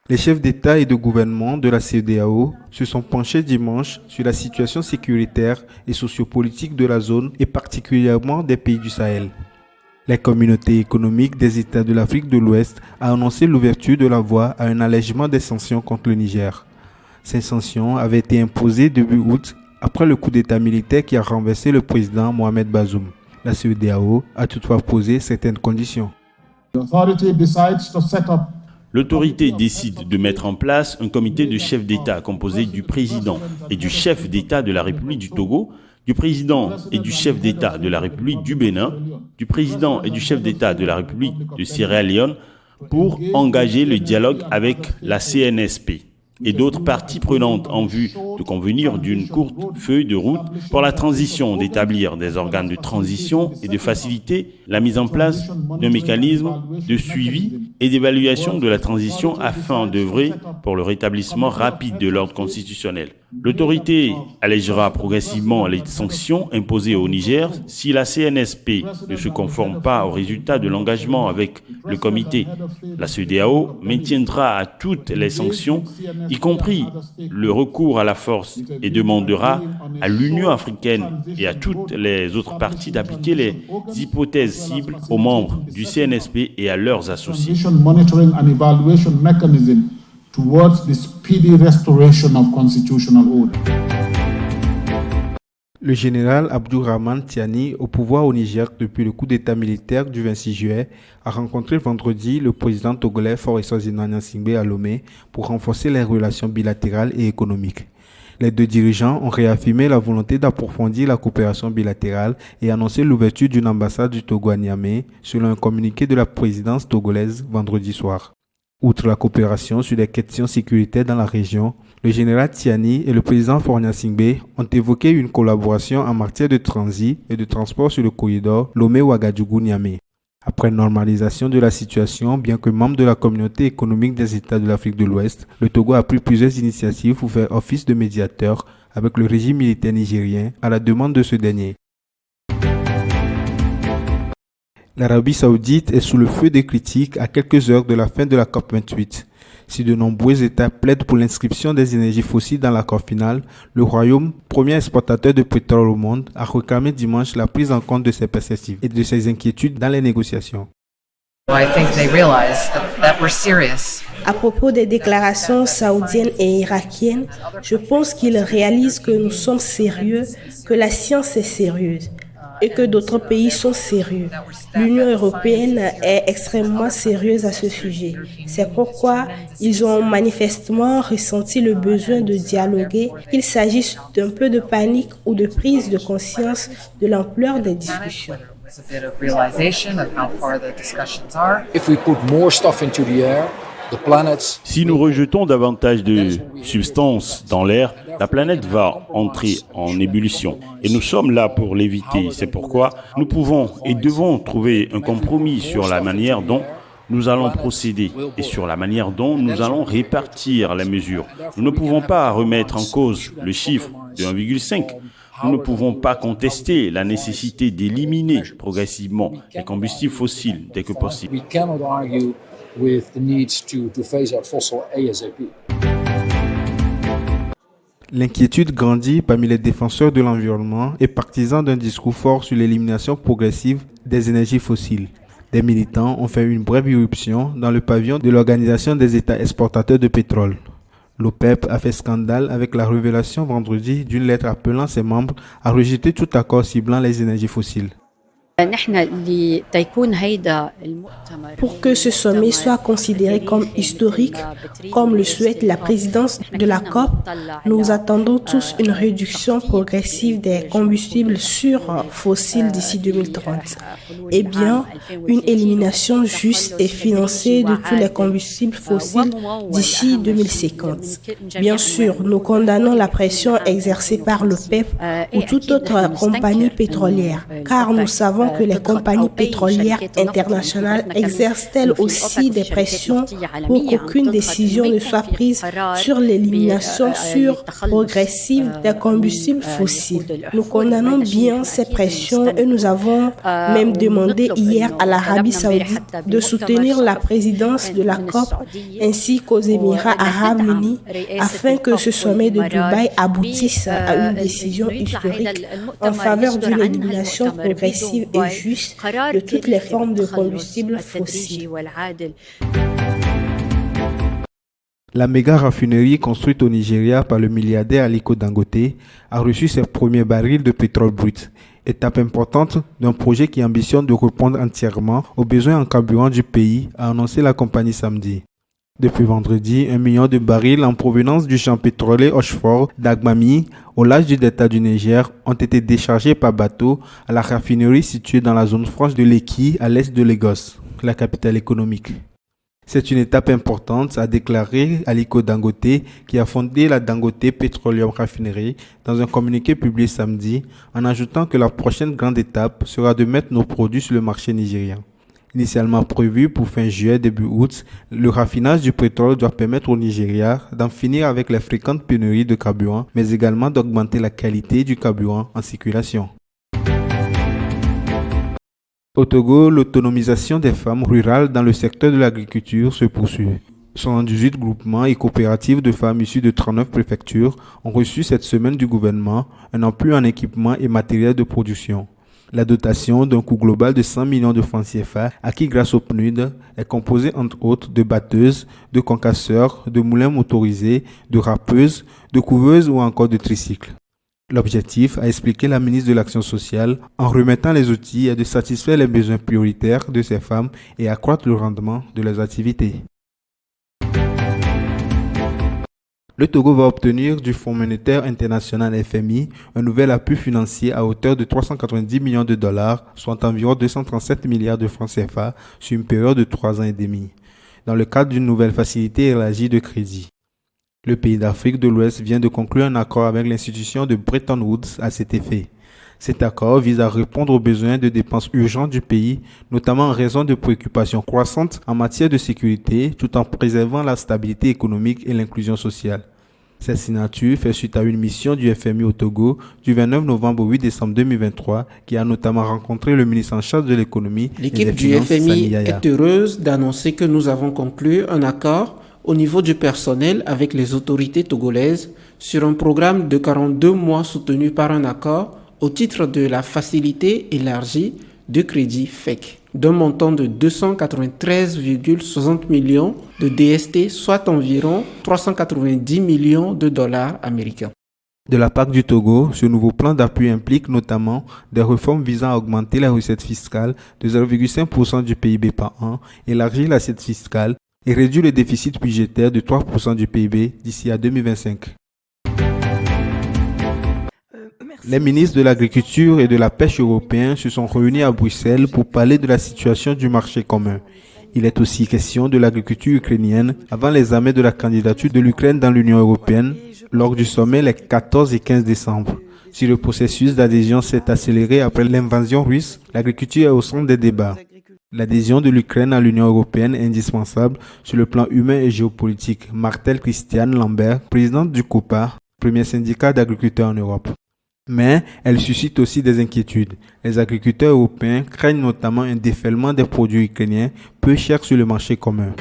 Les chefs d'État et de gouvernement de la CEDEAO se sont penchés dimanche sur la situation sécuritaire et sociopolitique de la zone et particulièrement des pays du Sahel. La communauté économique des États de l'Afrique de l'Ouest a annoncé l'ouverture de la voie à un allègement des sanctions contre le Niger. Ces sanctions avaient été imposées début août après le coup d'État militaire qui a renversé le président Mohamed Bazoum. La CEDEAO a toutefois posé certaines conditions. L'autorité décide de mettre en place un comité de chefs d'État composé du président et du chef d'État de la République du Togo, du président et du chef d'État de la République du Bénin, du président et du chef d'État de la République de Sierra Leone pour engager le dialogue avec la CNSP et d'autres parties prenantes en vue de convenir d'une courte feuille de route pour la transition, d'établir des organes de transition et de faciliter la mise en place d'un mécanisme de suivi et d'évaluation de la transition afin d'œuvrer pour le rétablissement rapide de l'ordre constitutionnel. L'autorité allégera progressivement les sanctions imposées au Niger si la CNSP ne se conforme pas aux résultats de l'engagement avec le comité. La CEDEAO maintiendra à toutes les sanctions, y compris le recours à la force, et demandera à l'Union africaine et à toutes les autres parties d'appliquer les hypothèses cibles aux membres du CNSP et à leurs associés. Towards the speedy restoration of constitutional order. Le général Abdourahmane Tiani, au pouvoir au Niger depuis le coup d'État militaire du 26 juillet, a rencontré vendredi le président togolais Faure Gnassingbé à Lomé pour renforcer les relations bilatérales et économiques. Les deux dirigeants ont réaffirmé la volonté d'approfondir la coopération bilatérale et annoncé l'ouverture d'une ambassade du Togo à Niamey, selon un communiqué de la présidence togolaise vendredi soir. Outre la coopération sur les questions sécuritaires dans la région, le général Tiani et le président Faure Gnassingbé ont évoqué une collaboration en matière de transit et de transport sur le corridor Lomé-Ouagadougou-Niamey. Après normalisation de la situation, bien que membre de la communauté économique des États de l'Afrique de l'Ouest, le Togo a pris plusieurs initiatives pour faire office de médiateur avec le régime militaire nigérien à la demande de ce dernier. L'Arabie saoudite est sous le feu des critiques à quelques heures de la fin de la COP28. Si de nombreux États plaident pour l'inscription des énergies fossiles dans l'accord final, le Royaume, premier exportateur de pétrole au monde, a réclamé dimanche la prise en compte de ses perspectives et de ses inquiétudes dans les négociations. À propos des déclarations saoudiennes et irakiennes, je pense qu'ils réalisent que nous sommes sérieux, que la science est sérieuse et que d'autres pays sont sérieux. L'Union européenne est extrêmement sérieuse à ce sujet. C'est pourquoi ils ont manifestement ressenti le besoin de dialoguer, qu'il s'agisse d'un peu de panique ou de prise de conscience de l'ampleur des discussions. Si nous rejetons davantage de substances dans l'air, la planète va entrer en ébullition. Et nous sommes là pour l'éviter. C'est pourquoi nous pouvons et devons trouver un compromis sur la manière dont nous allons procéder et sur la manière dont nous allons répartir les mesures. Nous ne pouvons pas remettre en cause le chiffre de 1,5. Nous ne pouvons pas contester la nécessité d'éliminer progressivement les combustibles fossiles dès que possible. With the needs to phase out fossil ASAP. L'inquiétude grandit parmi les défenseurs de l'environnement et partisans d'un discours fort sur l'élimination progressive des énergies fossiles. Des militants ont fait une brève irruption dans le pavillon de l'Organisation des États exportateurs de pétrole. L'OPEP a fait scandale avec la révélation vendredi d'une lettre appelant ses membres à rejeter tout accord ciblant les énergies fossiles. Pour que ce sommet soit considéré comme historique, comme le souhaite la présidence de la COP, nous attendons tous une réduction progressive des combustibles fossiles d'ici 2030 et bien une élimination juste et financée de tous les combustibles fossiles d'ici 2050. Bien sûr, nous condamnons la pression exercée par l'OPEP ou toute autre compagnie pétrolière, car nous savons demandons que les compagnies pétrolières internationales exercent elles aussi des pressions pour qu'aucune décision ne soit prise sur l'élimination progressive des combustibles fossiles. Nous condamnons bien ces pressions et nous avons même demandé hier à l'Arabie saoudite de soutenir la présidence de la COP ainsi qu'aux Émirats arabes unis afin que ce sommet de Dubaï aboutisse à une décision historique en faveur d'une élimination progressive et juste de toutes les formes de combustibles fossiles. La méga raffinerie construite au Nigeria par le milliardaire Aliko Dangote a reçu ses premiers barils de pétrole brut, étape importante d'un projet qui ambitionne de répondre entièrement aux besoins en carburant du pays, a annoncé la compagnie samedi. Depuis vendredi, 1 million de barils en provenance du champ pétrolier Oshfor d'Agbami, au large du delta du Niger, ont été déchargés par bateau à la raffinerie située dans la zone franche de Lekki, à l'est de Lagos, la capitale économique. C'est une étape importante, a déclaré Aliko Dangote, qui a fondé la Dangote Petroleum Refinery dans un communiqué publié samedi, en ajoutant que la prochaine grande étape sera de mettre nos produits sur le marché nigérien. Initialement prévu pour fin juillet, début août, le raffinage du pétrole doit permettre au Nigeria d'en finir avec les fréquentes pénuries de carburant, mais également d'augmenter la qualité du carburant en circulation. Au Togo, l'autonomisation des femmes rurales dans le secteur de l'agriculture se poursuit. 118 groupements et coopératives de femmes issues de 39 préfectures ont reçu cette semaine du gouvernement un appui en équipement et matériel de production. La dotation d'un coût global de 100 millions de francs CFA, acquis grâce au PNUD, est composée entre autres de batteuses, de concasseurs, de moulins motorisés, de râpeuses, de couveuses ou encore de tricycles. L'objectif, a expliqué la ministre de l'Action sociale, en remettant les outils, est de satisfaire les besoins prioritaires de ces femmes et accroître le rendement de leurs activités. Le Togo va obtenir du Fonds monétaire international FMI un nouvel appui financier à hauteur de 390 millions de dollars, soit environ 237 milliards de francs CFA sur une période de 3 ans et demi, dans le cadre d'une nouvelle facilité élargie de crédit. Le pays d'Afrique de l'Ouest vient de conclure un accord avec l'institution de Bretton Woods à cet effet. Cet accord vise à répondre aux besoins de dépenses urgentes du pays, notamment en raison de préoccupations croissantes en matière de sécurité, tout en préservant la stabilité économique et l'inclusion sociale. Cette signature fait suite à une mission du FMI au Togo du 29 novembre au 8 décembre 2023 qui a notamment rencontré le ministre en charge de l'économie. L'équipe du FMI est heureuse d'annoncer que nous avons conclu un accord au niveau du personnel avec les autorités togolaises sur un programme de 42 mois soutenu par un accord au titre de la facilité élargie de crédit FEC d'un montant de 293,60 millions de DST, soit environ 390 millions de dollars américains. De la part du Togo, ce nouveau plan d'appui implique notamment des réformes visant à augmenter la recette fiscale de 0,5% du PIB par an, élargir l'assiette fiscale et réduire le déficit budgétaire de 3% du PIB d'ici à 2025. Les ministres de l'Agriculture et de la Pêche européens se sont réunis à Bruxelles pour parler de la situation du marché commun. Il est aussi question de l'agriculture ukrainienne avant l'examen de la candidature de l'Ukraine dans l'Union européenne lors du sommet les 14 et 15 décembre. Si le processus d'adhésion s'est accéléré après l'invasion russe, l'agriculture est au centre des débats. L'adhésion de l'Ukraine à l'Union européenne est indispensable sur le plan humain et géopolitique, martèle Christiane Lambert, présidente du COPA, premier syndicat d'agriculteurs en Europe. Mais elle suscite aussi des inquiétudes. Les agriculteurs européens craignent notamment un déferlement des produits ukrainiens peu chers sur le marché commun.